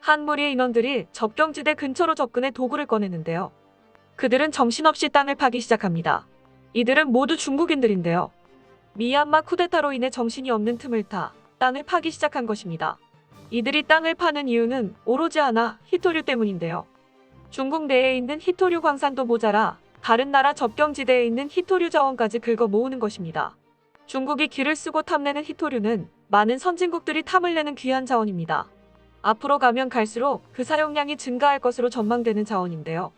한 무리의 인원들이 접경지대 근처로 접근해 도구를 꺼내는데요. 그들은 정신없이 땅을 파기 시작합니다. 이들은 모두 중국인들인데요. 미얀마 쿠데타로 인해 정신이 없는 틈을 타 땅을 파기 시작한 것입니다. 이들이 땅을 파는 이유는 오로지 하나, 히토류 때문인데요. 중국 내에 있는 히토류 광산도 모자라 다른 나라 접경지대에 있는 히토류 자원까지 긁어 모으는 것입니다. 중국이 기를 쓰고 탐내는 히토류는 많은 선진국들이 탐을 내는 귀한 자원입니다. 앞으로 가면 갈수록 그 사용량이 증가할 것으로 전망되는 자원인데요.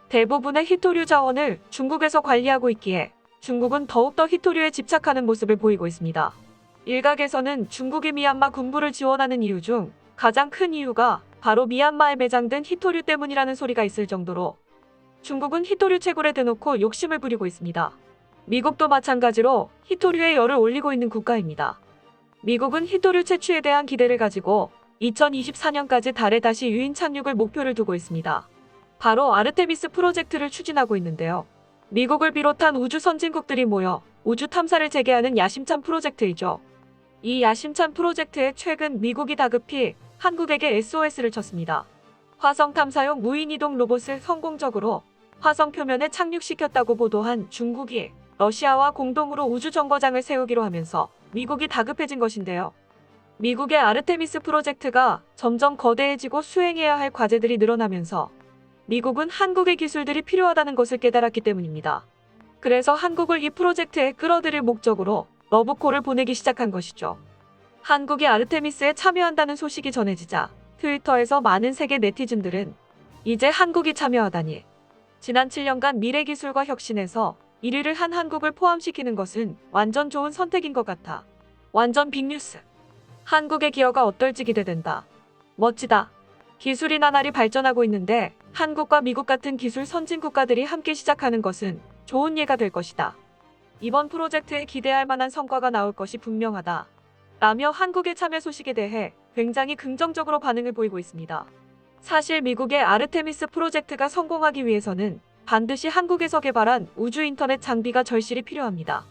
대부분의 히토류 자원을 중국에서 관리하고 있기에 중국은 더욱더 히토류에 집착하는 모습을 보이고 있습니다. 일각에서는 중국이 미얀마 군부를 지원하는 이유 중 가장 큰 이유가 바로 미얀마에 매장된 히토류 때문이라는 소리가 있을 정도로 중국은 히토류 채굴에 대놓고 욕심을 부리고 있습니다. 미국도 마찬가지로 히토류에 열을 올리고 있는 국가입니다. 미국은 히토류 채취에 대한 기대를 가지고 2024년까지 달에 다시 유인 착륙을 목표를 두고 있습니다. 바로 아르테미스 프로젝트를 추진하고 있는데요. 미국을 비롯한 우주 선진국들이 모여 우주 탐사를 재개하는 야심찬 프로젝트이죠. 이 야심찬 프로젝트에 최근 미국이 다급히 한국에게 SOS를 쳤습니다. 화성 탐사용 무인이동 로봇을 성공적으로 화성 표면에 착륙시켰다고 보도한 중국이 러시아와 공동으로 우주 정거장을 세우기로 하면서 미국이 다급해진 것인데요. 미국의 아르테미스 프로젝트가 점점 거대해지고 수행해야 할 과제들이 늘어나면서 미국은 한국의 기술들이 필요하다는 것을 깨달았기 때문입니다. 그래서 한국을 이 프로젝트에 끌어들일 목적으로 러브콜을 보내기 시작한 것이죠. 한국이 아르테미스에 참여한다는 소식이 전해지자 트위터에서 많은 세계 네티즌들은 이제 한국이 참여하다니, 지난 7년간 미래기술과 혁신에서 1위를 한 한국을 포함시키는 것은 완전 좋은 선택인 것 같아. 완전 빅뉴스. 한국의 기여가 어떨지 기대된다. 멋지다. 기술이 나날이 발전하고 있는데 한국과 미국 같은 기술 선진 국가들이 함께 시작하는 것은 좋은 예가 될 것이다. 이번 프로젝트에 기대할 만한 성과가 나올 것이 분명하다. 라며 한국의 참여 소식에 대해 굉장히 긍정적으로 반응을 보이고 있습니다. 사실 미국의 아르테미스 프로젝트가 성공하기 위해서는 반드시 한국에서 개발한 우주 인터넷 장비가 절실히 필요합니다.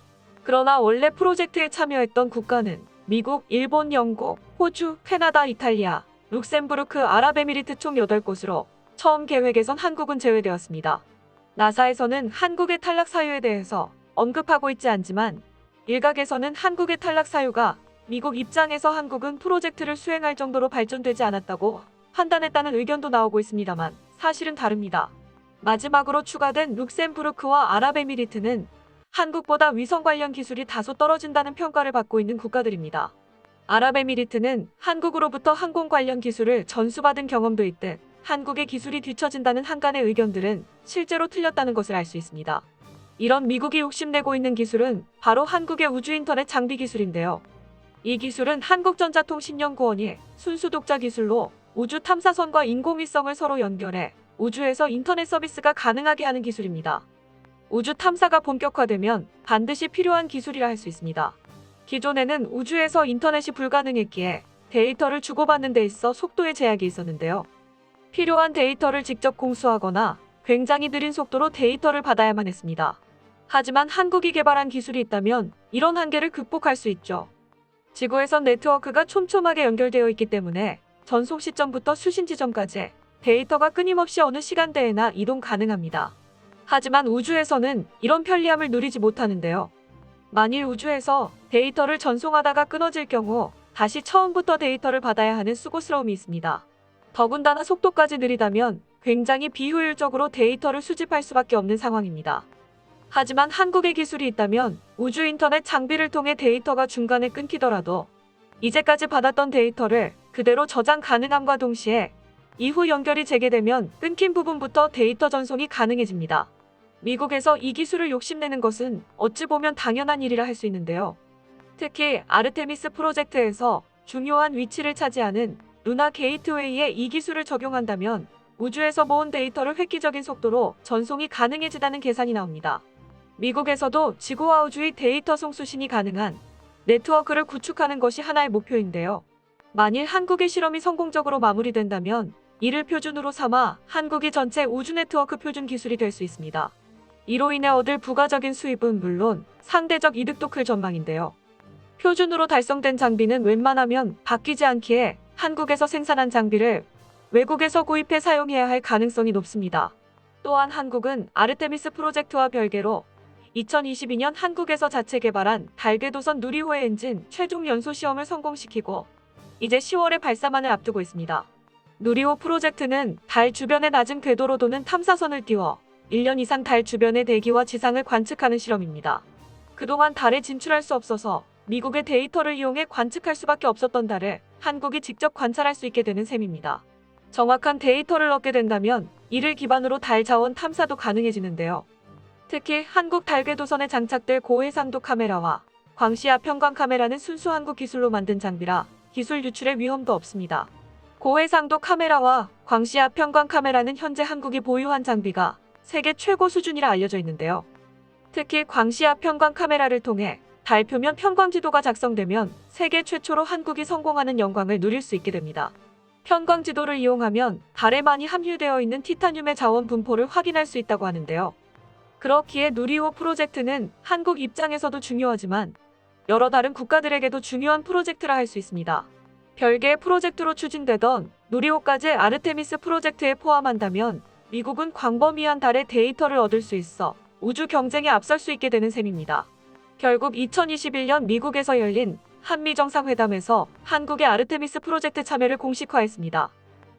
그러나 원래 프로젝트에 참여했던 국가는 미국, 일본, 영국, 호주, 캐나다, 이탈리아, 룩셈부르크, 아랍에미리트 총 8곳으로 처음 계획에선 한국은 제외되었습니다. 나사에서는 한국의 탈락 사유에 대해서 언급하고 있지 않지만 일각에서는 한국의 탈락 사유가 미국 입장에서 한국은 프로젝트를 수행할 정도로 발전되지 않았다고 판단했다는 의견도 나오고 있습니다만 사실은 다릅니다. 마지막으로 추가된 룩셈부르크와 아랍에미리트는 한국보다 위성 관련 기술이 다소 떨어진다는 평가를 받고 있는 국가들입니다. 아랍에미리트는 한국으로부터 항공 관련 기술을 전수받은 경험도 있듯 한국의 기술이 뒤처진다는 한간의 의견들은 실제로 틀렸다는 것을 알 수 있습니다. 이런 미국이 욕심내고 있는 기술은 바로 한국의 우주인터넷 장비 기술인데요. 이 기술은 한국전자통신연구원이 순수 독자 기술로 우주 탐사선과 인공위성을 서로 연결해 우주에서 인터넷 서비스가 가능하게 하는 기술입니다. 우주 탐사가 본격화되면 반드시 필요한 기술이라 할 수 있습니다. 기존에는 우주에서 인터넷이 불가능했기에 데이터를 주고받는 데 있어 속도의 제약이 있었는데요. 필요한 데이터를 직접 공수하거나 굉장히 느린 속도로 데이터를 받아야만 했습니다. 하지만 한국이 개발한 기술이 있다면 이런 한계를 극복할 수 있죠. 지구에선 네트워크가 촘촘하게 연결되어 있기 때문에 전송 시점부터 수신 지점까지 데이터가 끊임없이 어느 시간대에나 이동 가능합니다. 하지만 우주에서는 이런 편리함을 누리지 못하는데요. 만일 우주에서 데이터를 전송하다가 끊어질 경우 다시 처음부터 데이터를 받아야 하는 수고스러움이 있습니다. 더군다나 속도까지 느리다면 굉장히 비효율적으로 데이터를 수집할 수밖에 없는 상황입니다. 하지만 한국의 기술이 있다면 우주 인터넷 장비를 통해 데이터가 중간에 끊기더라도 이제까지 받았던 데이터를 그대로 저장 가능함과 동시에 이후 연결이 재개되면 끊긴 부분부터 데이터 전송이 가능해집니다. 미국에서 이 기술을 욕심내는 것은 어찌 보면 당연한 일이라 할 수 있는데요. 특히 아르테미스 프로젝트에서 중요한 위치를 차지하는 루나 게이트웨이에 이 기술을 적용한다면 우주에서 모은 데이터를 획기적인 속도로 전송이 가능해지다는 계산이 나옵니다. 미국에서도 지구와 우주의 데이터 송수신이 가능한 네트워크를 구축하는 것이 하나의 목표인데요. 만일 한국의 실험이 성공적으로 마무리된다면 이를 표준으로 삼아 한국이 전체 우주 네트워크 표준 기술이 될 수 있습니다. 이로 인해 얻을 부가적인 수입은 물론 상대적 이득도 클 전망인데요. 표준으로 달성된 장비는 웬만하면 바뀌지 않기에 한국에서 생산한 장비를 외국에서 구입해 사용해야 할 가능성이 높습니다. 또한 한국은 아르테미스 프로젝트와 별개로 2022년 한국에서 자체 개발한 달 궤도선 누리호의 엔진 최종 연소 시험을 성공시키고 이제 10월에 발사만을 앞두고 있습니다. 누리호 프로젝트는 달 주변의 낮은 궤도로 도는 탐사선을 띄워 1년 이상 달 주변의 대기와 지상을 관측하는 실험입니다. 그동안 달에 진출할 수 없어서 미국의 데이터를 이용해 관측할 수밖에 없었던 달을 한국이 직접 관찰할 수 있게 되는 셈입니다. 정확한 데이터를 얻게 된다면 이를 기반으로 달 자원 탐사도 가능해지는데요. 특히 한국 달 궤도선에 장착될 고해상도 카메라와 광시야 편광 카메라는 순수 한국 기술로 만든 장비라 기술 유출의 위험도 없습니다. 고해상도 카메라와 광시야 편광 카메라는 현재 한국이 보유한 장비가 세계 최고 수준이라 알려져 있는데요. 특히 광시야 편광 카메라를 통해 달 표면 편광 지도가 작성되면 세계 최초로 한국이 성공하는 영광을 누릴 수 있게 됩니다. 편광 지도를 이용하면 달에 많이 함유되어 있는 티타늄의 자원 분포를 확인할 수 있다고 하는데요. 그렇기에 누리호 프로젝트는 한국 입장에서도 중요하지만 여러 다른 국가들에게도 중요한 프로젝트라 할 수 있습니다. 별개의 프로젝트로 추진되던 누리호까지 아르테미스 프로젝트에 포함한다면 미국은 광범위한 달의 데이터를 얻을 수 있어 우주 경쟁에 앞설 수 있게 되는 셈입니다. 결국 2021년 미국에서 열린 한미정상회담에서 한국의 아르테미스 프로젝트 참여를 공식화했습니다.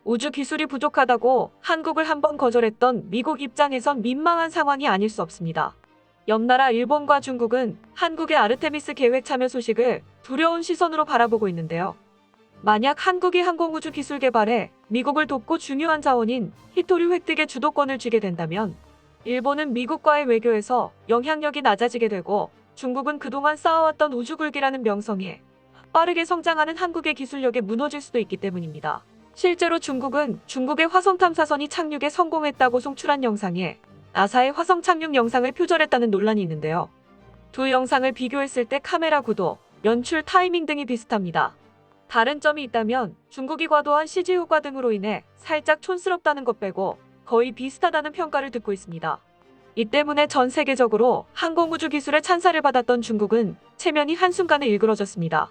우주 기술이 부족하다고 한국을 한번 거절했던 미국 입장에선 민망한 상황이 아닐 수 없습니다. 옆나라 일본과 중국은 한국의 아르테미스 계획 참여 소식을 두려운 시선으로 바라보고 있는데요. 만약 한국이 항공우주 기술 개발에 미국을 돕고 중요한 자원인 히토류 획득의 주도권을 쥐게 된다면 일본은 미국과의 외교에서 영향력이 낮아지게 되고 중국은 그동안 쌓아왔던 우주굴기라는 명성에 빠르게 성장하는 한국의 기술력에 무너질 수도 있기 때문입니다. 실제로 중국은 중국의 화성 탐사선이 착륙에 성공했다고 송출한 영상에 나사의 화성 착륙 영상을 표절했다는 논란이 있는데요. 두 영상을 비교했을 때 카메라 구도, 연출 타이밍 등이 비슷합니다. 다른 점이 있다면 중국이 과도한 CG 효과 등으로 인해 살짝 촌스럽다는 것 빼고 거의 비슷하다는 평가를 듣고 있습니다. 이 때문에 전 세계적으로 항공우주 기술의 찬사를 받았던 중국은 체면이 한순간에 일그러졌습니다.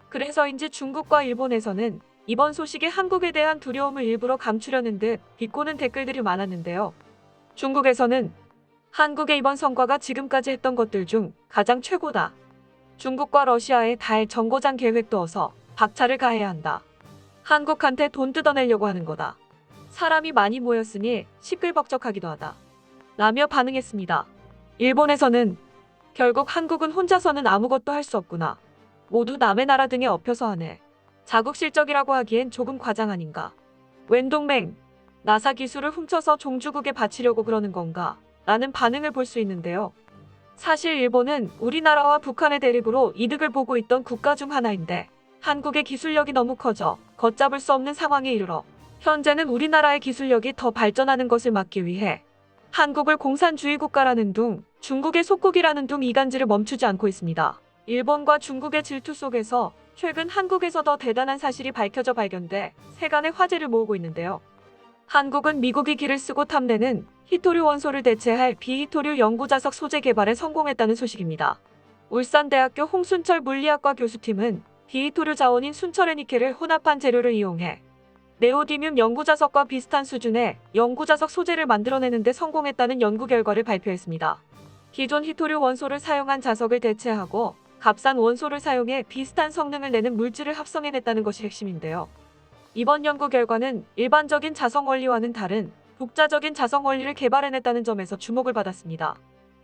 그래서인지 중국과 일본에서는 이번 소식에 한국에 대한 두려움을 일부러 감추려는 듯 비꼬는 댓글들이 많았는데요. 중국에서는 한국의 이번 성과가 지금까지 했던 것들 중 가장 최고다. 중국과 러시아의 달 정거장 계획도 어서 박차를 가해야 한다. 한국한테 돈 뜯어내려고 하는 거다. 사람이 많이 모였으니 시끌벅적하기도 하다. 라며 반응했습니다. 일본에서는 결국 한국은 혼자서는 아무것도 할 수 없구나. 모두 남의 나라 등에 엎여서 하네. 자국 실적이라고 하기엔 조금 과장 아닌가. 웬 동맹, 나사 기술을 훔쳐서 종주국에 바치려고 그러는 건가? 라는 반응을 볼 수 있는데요. 사실 일본은 우리나라와 북한의 대립으로 이득을 보고 있던 국가 중 하나인데 한국의 기술력이 너무 커져 걷잡을 수 없는 상황에 이르러 현재는 우리나라의 기술력이 더 발전하는 것을 막기 위해 한국을 공산주의 국가라는 둥, 중국의 속국이라는 둥 이간질을 멈추지 않고 있습니다. 일본과 중국의 질투 속에서 최근 한국에서 더 대단한 사실이 밝혀져 발견돼 세간의 화제를 모으고 있는데요. 한국은 미국이 기를 쓰고 탐내는 히토류 원소를 대체할 비히토류 연구자석 소재 개발에 성공했다는 소식입니다. 울산대학교 홍순철 물리학과 교수팀은 비히토류 자원인 순철의 니켈을 혼합한 재료를 이용해 네오디뮴 연구자석과 비슷한 수준의 연구자석 소재를 만들어내는 데 성공했다는 연구 결과를 발표했습니다. 기존 히토류 원소를 사용한 자석을 대체하고 값싼 원소를 사용해 비슷한 성능을 내는 물질을 합성해냈다는 것이 핵심인데요. 이번 연구 결과는 일반적인 자석 원리와는 다른 독자적인 자석 원리를 개발해냈다는 점에서 주목을 받았습니다.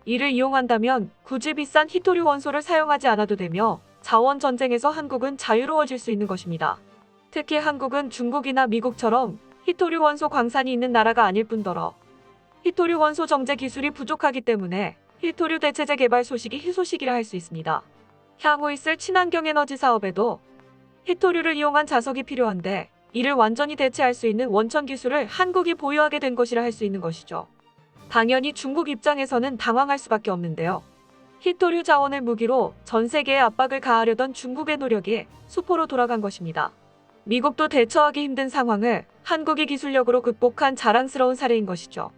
이를 이용한다면 굳이 비싼 히토류 원소를 사용하지 않아도 되며 자원 전쟁에서 한국은 자유로워질 수 있는 것입니다. 특히 한국은 중국이나 미국처럼 히토류 원소 광산이 있는 나라가 아닐 뿐더러 히토류 원소 정제 기술이 부족하기 때문에 히토류 대체제 개발 소식이 희소식이라 할 수 있습니다. 향후 있을 친환경 에너지 사업에도 히토류를 이용한 자석이 필요한데 이를 완전히 대체할 수 있는 원천 기술을 한국이 보유하게 된 것이라 할 수 있는 것이죠. 당연히 중국 입장에서는 당황할 수밖에 없는데요. 히토류 자원을 무기로 전 세계에 압박을 가하려던 중국의 노력이 수포로 돌아간 것입니다. 미국도 대처하기 힘든 상황을 한국이 기술력으로 극복한 자랑스러운 사례인 것이죠.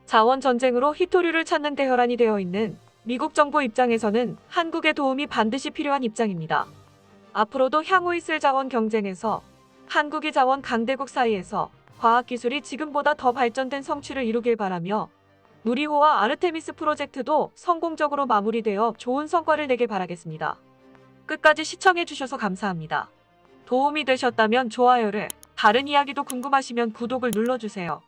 자원 전쟁으로 히토류를 찾는 데 혈안이 되어 있는 미국 정부 입장에서는 한국의 도움이 반드시 필요한 입장입니다. 앞으로도 향후 있을 자원 경쟁에서 한국이 자원 강대국 사이에서 과학기술이 지금보다 더 발전된 성취를 이루길 바라며 누리호와 아르테미스 프로젝트도 성공적으로 마무리되어 좋은 성과를 내길 바라겠습니다. 끝까지 시청해주셔서 감사합니다. 도움이 되셨다면 좋아요를, 다른 이야기도 궁금하시면 구독을 눌러주세요.